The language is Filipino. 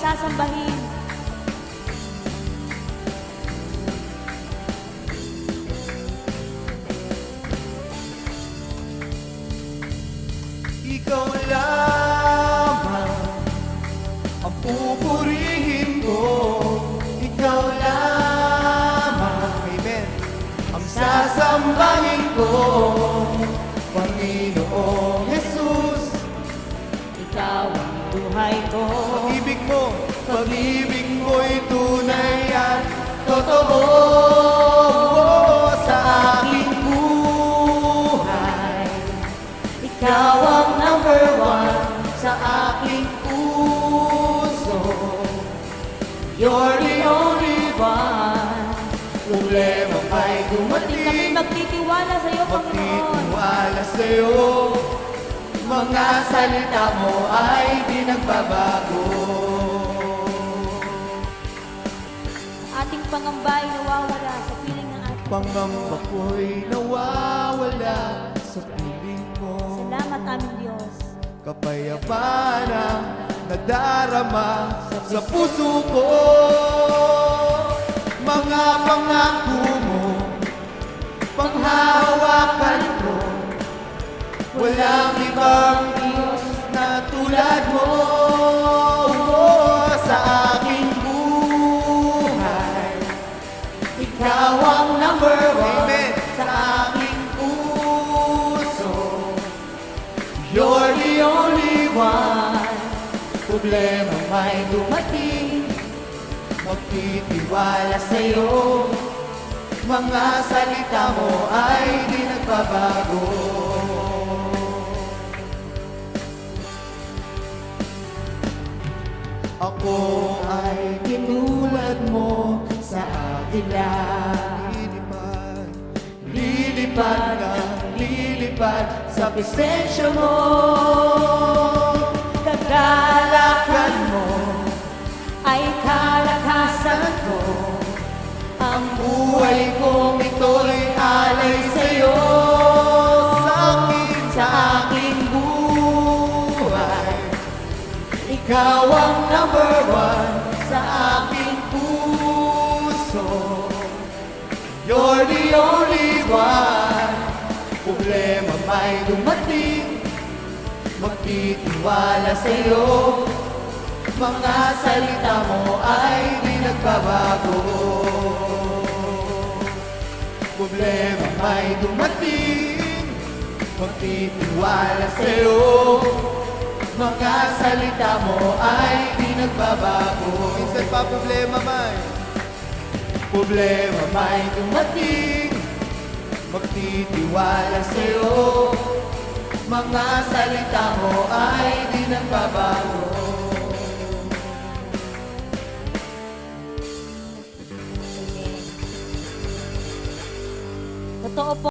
sasambahin. Ikaw lamang ang pupurihin ko. Ikaw lamang, amen, ang sasambahin ko. Panginoong Jesus, Ikaw ang buhay ko. pag-ibig mo'y tunay at totoo sa aking buhay. Ikaw ang number one Sa aking puso, you're the only one. Problema ay Kami dumating, magtitiwala sa iyo, Panginoon. magtitiwala sa'yo. Mga salita mo ay di nagbabago. Ating pangamba ay nawawala sa piling ng ating Pangamba ko'y nawawala sa piling mo. Salamat aming Diyos. Kapayapaan ang nadarama sa puso ko. Mga pangako mo, panghahawakan ko. Walang ibang Diyos na tulad mo sa aking buhay. Ikaw ang number one. Amen. Sa aking puso, you're the only one. Problema may dumating, magtitiwala sa'yo. Mga salita mo ay di nagbabago. Ako ay tinulad mo sa agila. Lilipad ng lilipad sa presensya mo. Kagalakan mo ay kalakasan ko. Ang buhay kong ito'y alay sa'yo. Sa aking buhay, ikaw ang number one sa aking puso. You're the only one. Problema may dumating, magtitiwala sa'yo. Mga salita mo ay di nagbabago. Problema may dumating, magtitiwala sa'yo. Mga salita mo ay di nagbabago. Minsan pa problema may dumating, magtitiwala sa'yo. Mga salita mo ay di nagbabago. Totoo po.